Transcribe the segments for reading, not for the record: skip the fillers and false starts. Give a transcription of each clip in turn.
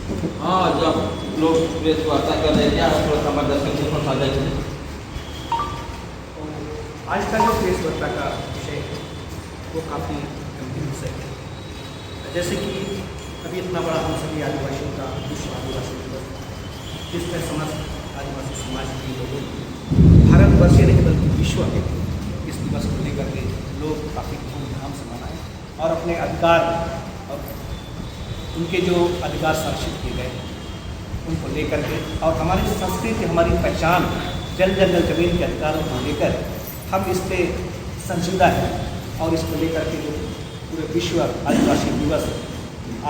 हाँ, जब लोग प्रेस वार्ता कर रहे थे, आप थोड़ा सा हमारे दर्शक से साझा करें। आज का जो प्रेस वार्ता का विषय है वो काफ़ी गंभीर विषय है। जैसे कि अभी इतना बड़ा हम सभी आदिवासियों का विश्व आदिवासी दिवस, जिसमें समस्त आदिवासी समाज के लोगों भारतवर्ष ही नहीं बल्कि विश्व में इस दिवस को लेकर के लोग काफ़ी धूमधाम से मनाएं और अपने अधिकार और उनके जो अधिकार संरक्षित किए गए उनको लेकर के, और हमारी संस्कृति, हमारी पहचान, जल जंगल जमीन के अधिकारों को लेकर हम इस पे संजीदा हैं और इसको लेकर के जो पूरे विश्व आदिवासी दिवस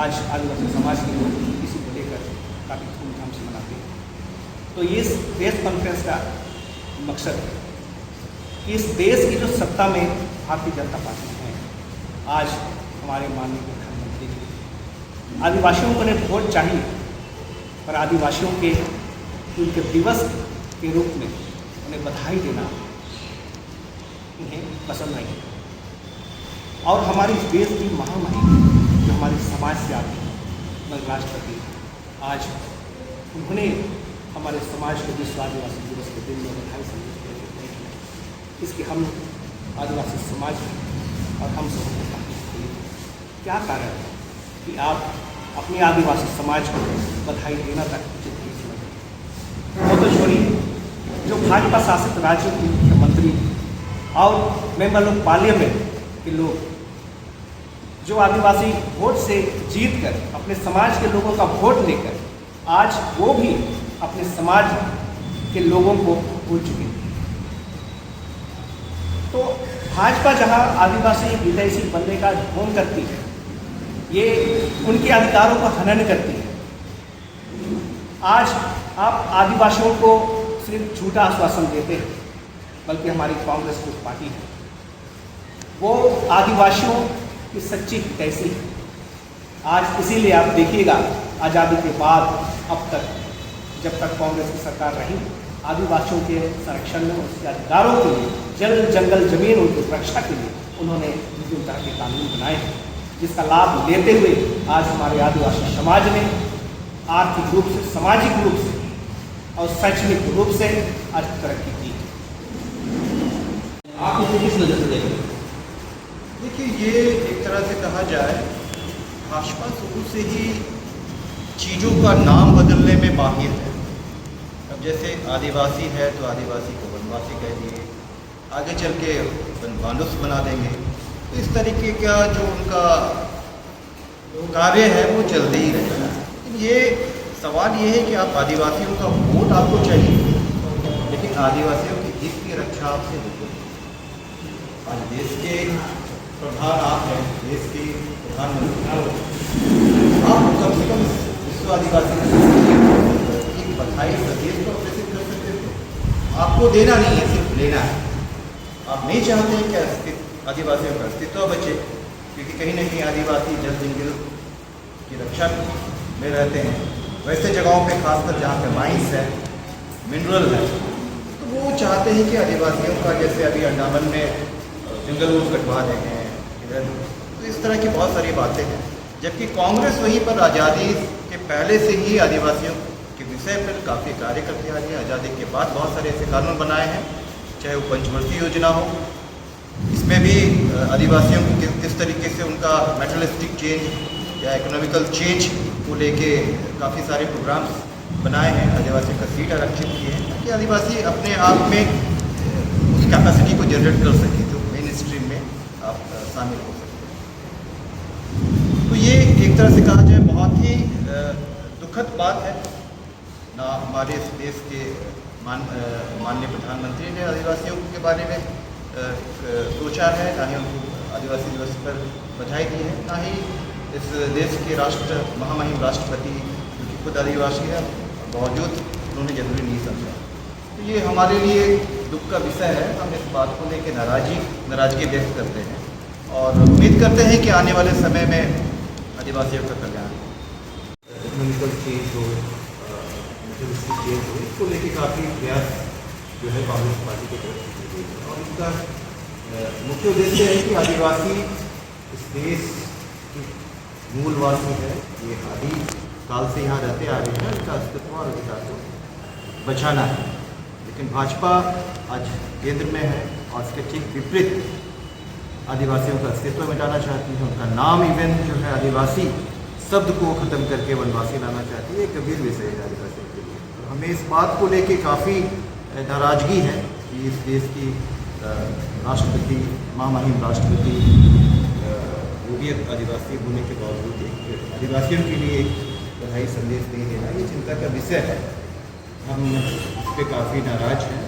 आज आदिवासी समाज के लोग इसी को लेकर काफ़ी धूमधाम से मनाते हैं। तो ये इस प्रेस कॉन्फ्रेंस का मकसद है कि इस देश की जो सत्ता में भारतीय जनता पार्टी है, आज हमारे माननीय प्रधानमंत्री जी, आदिवासियों को ने वोट चाहिए, पर आदिवासियों के उनके दिवस के रूप में उन्हें बधाई देना उन्हें पसंद नहीं है। और हमारी देश की महामहिम जो हमारे समाज से आती है, हमारे राष्ट्रपति, आज उन्होंने हमारे समाज को विश्व आदिवासी दिवस के दिन में बधाई संदेश देने की, इसके हम आदिवासी समाज और हम सब क्या कारण है कि आप अपने आदिवासी समाज को बधाई देना तक उचित नहीं समझते। वो तो छोड़िए, जो भाजपा शासित राज्यों के मुख्यमंत्री और मेंबर ऑफ पार्लियामेंट के लोग जो आदिवासी वोट से जीत कर अपने समाज के लोगों का वोट लेकर आज वो भी अपने समाज के लोगों को भूल चुके हैं। तो भाजपा जहां आदिवासी विदेशी बनने का ढोंग करती है, ये उनके अधिकारों का हनन करती है। आज आप आदिवासियों को सिर्फ झूठा आश्वासन देते हैं, बल्कि हमारी कांग्रेस जो पार्टी है वो आदिवासियों की सच्ची हितैषी है। आज इसीलिए आप देखिएगा, आज़ादी के बाद अब तक जब तक कांग्रेस की सरकार रही, आदिवासियों के संरक्षण में, उसके अधिकारों के लिए, जल जंगल जमीन उनकी सुरक्षा के लिए उन्होंने विभिन्न तरह के कानून बनाए हैं, जिसका लाभ लेते हुए आज हमारे आदिवासी समाज ने आर्थिक रूप से, सामाजिक रूप से और शैक्षणिक रूप से आज तरक्की की। आप इसे किस नज़र से देखें? देखिए, ये एक तरह से कहा जाए, भाजपा शुरू से ही चीज़ों का नाम बदलने में माहिर है। अब जैसे आदिवासी है तो आदिवासी को वनवासी कह दिए, आगे चल के वनमानुस बना देंगे। तो इस तरीके का जो उनका कार्य है वो चलते ही रहता है। ये सवाल ये है कि आप आदिवासियों का वोट आपको चाहिए, लेकिन आदिवासियों की हित की रक्षा आपसे बिल्कुल। आज देश के प्रधान आप हैं, देश के प्रधानमंत्री, आप कम से कम विश्व आदिवासी की बधाई संदेश को प्रेषित कर सकते थे। आपको देना नहीं है, सिर्फ लेना है। आप नहीं चाहते कि आदिवासियों का अस्तित्व बचे, क्योंकि कहीं ना कहीं आदिवासी जल जंगल की रक्षा में रहते हैं, वैसे जगहों पे खासकर जहाँ पे माइंस है, मिनरल है, तो वो चाहते हैं कि आदिवासियों का, जैसे अभी अंडमान में जंगल वो कटवा देंगे इधर, तो इस तरह की बहुत सारी बातें हैं। जबकि कांग्रेस वहीं पर आज़ादी के पहले से ही आदिवासियों के विषय पर काफ़ी कार्य करती आ रही है। आज़ादी के बाद बहुत सारे ऐसे कानून बनाए हैं, चाहे वो पंचवर्षीय योजना हो, इसमें भी आदिवासियों को किस तरीके से उनका मेटलिस्टिक चेंज या इकोनॉमिकल चेंज को लेके काफ़ी सारे प्रोग्राम्स बनाए हैं, आदिवासियों का सीट आरक्षित किए हैं, ताकि आदिवासी अपने आप में उस कैपेसिटी को जनरेट कर सके जो मेन स्ट्रीम में आप शामिल हो सकते हैं। तो ये एक तरह से कहा जाए बहुत ही दुखद बात है। ना हमारे इस देश के माननीय प्रधानमंत्री ने आदिवासियों के बारे में सोचा है, ना ही उनको आदिवासी दिवस पर बधाई दी है, ना ही इस देश के महामहिम राष्ट्रपति जो कि खुद आदिवासी है, बावजूद उन्होंने जरूरी नहीं समझा। तो ये हमारे लिए दुख का विषय है। हम इस बात को लेकर नाराजगी व्यक्त करते हैं और उम्मीद करते हैं कि आने वाले समय में आदिवासियों का कल्याण इकोनॉमिकल चेंज हो, मेटलिस्टिक चेंज हो, इसको लेकर काफ़ी प्रयास जो है कांग्रेस पार्टी की तरफ से किए गए और इसका मुख्य उद्देश्य है कि आदिवासी इस देश की मूलवासी है, ये आदि काल से यहाँ रहते आ रहे हैं, उनका अस्तित्व और अधिकार को बचाना है। लेकिन भाजपा आज केंद्र में है और इसके ठीक विपरीत आदिवासियों का अस्तित्व मिटाना चाहती है। उनका नाम इवन जो है आदिवासी शब्द को ख़त्म करके वनवासी लाना चाहती है। एक गंभीर विषय है आदिवासियों के लिए। और हमें इस बात को लेके काफ़ी नाराज़गी है कि इस देश की राष्ट्रपति, महामहिम राष्ट्रपति, वो भी आदिवासी होने के बावजूद एक आदिवासियों के लिए एक बधाई संदेश नहीं देना, ये चिंता का विषय है। हम इस पर काफ़ी नाराज़ हैं।